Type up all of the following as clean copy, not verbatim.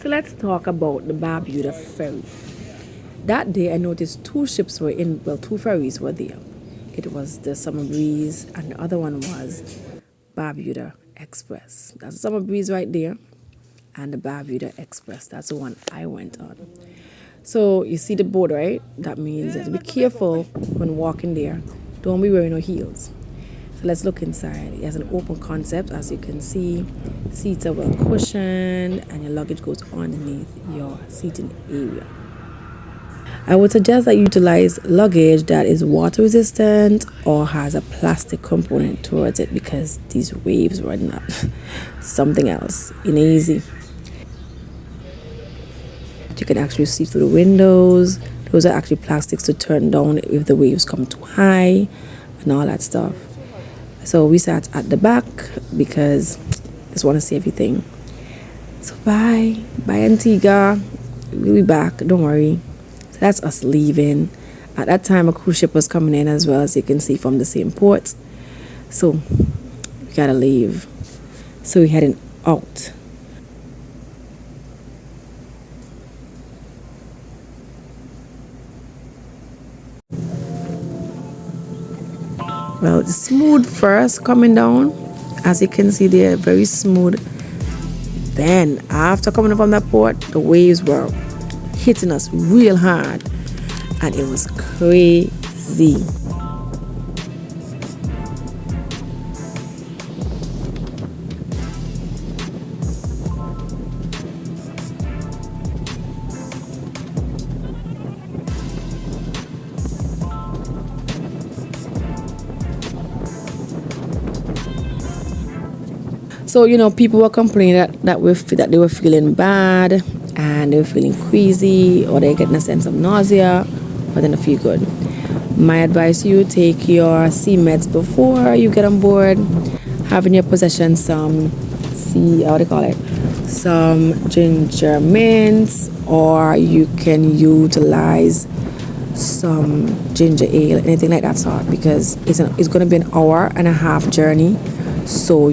So let's talk about the Barbuda ferry. That day I noticed two ships were in, well, two ferries were there. It was the Summer Breeze and the other one was Barbuda Express. That's the Summer Breeze right there, and the Barbuda Express. That's the one I went on. So you see the board, right? That means you have to be careful when walking there. Don't be wearing no heels. So let's look inside. It has an open concept, as you can see. Seats are well cushioned and your luggage goes underneath your seating area. I would suggest that you utilize luggage that is water resistant or has a plastic component towards it, because these waves were not something else. Easy. You can actually see through the windows. Those are actually plastics to turn down if the waves come too high and all that stuff. So we sat at the back because I just want to see everything. So bye Antigua. We'll be back, don't worry. So that's us leaving. At that time a cruise ship was coming in as well, as you can see, from the same port. So we gotta leave. So we're heading out. Well, it's smooth first coming down, as you can see there, very smooth. Then after coming up from that port, the waves were hitting us real hard and it was crazy. So, people were complaining that they were feeling bad and they were feeling queasy or they're getting a sense of nausea, but then they feel good. My advice to you, take your sea meds before you get on board. Have in your possession some some ginger mints, or you can utilize some ginger ale, anything like that sort, because it's going to be an hour and a half journey. So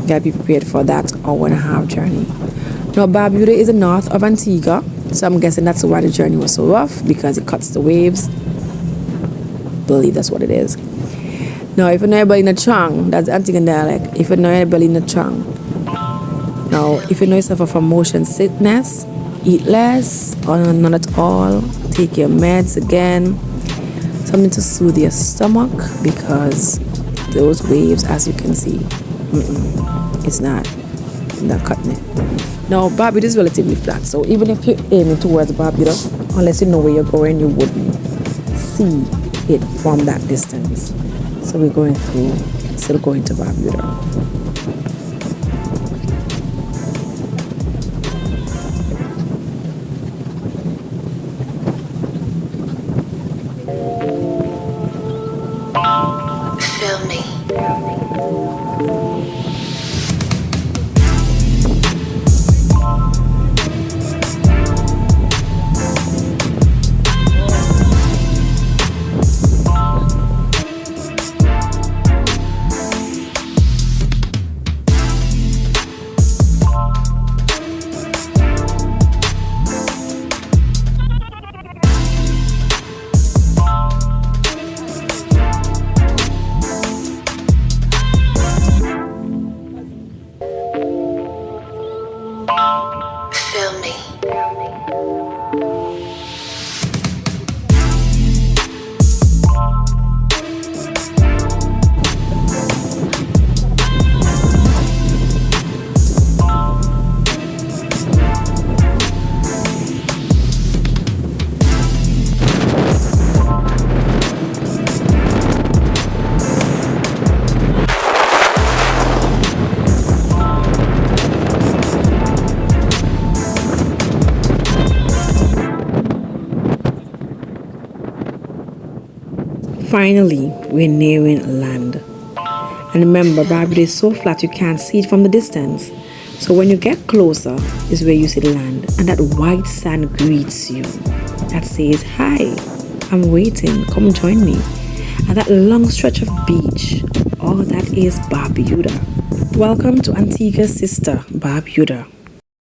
gotta be prepared for that hour and a half journey. Now Barbuda is the north of Antigua, so I'm guessing that's why the journey was so rough, because it cuts the waves. Believe that's what it is. Now if you know anybody in the Trang, that's Antiguan dialect. If you know anybody in the Trang, now if you know you suffer from motion sickness, eat less or none at all. Take your meds again, something to soothe your stomach, because those waves, as you can see, it's not cutting it. Now Barbuda is relatively flat, so even if you're aiming towards Barbuda, unless you know where you're going, you wouldn't see it from that distance. So we're going through, still going to Barbuda. Finally, we're nearing land. And remember, Barbuda is so flat you can't see it from the distance. So when you get closer is where you see the land, and that white sand greets you. That says, "Hi, I'm waiting, come join me." And that long stretch of beach, that is Barbuda. Welcome to Antigua's sister, Barbuda.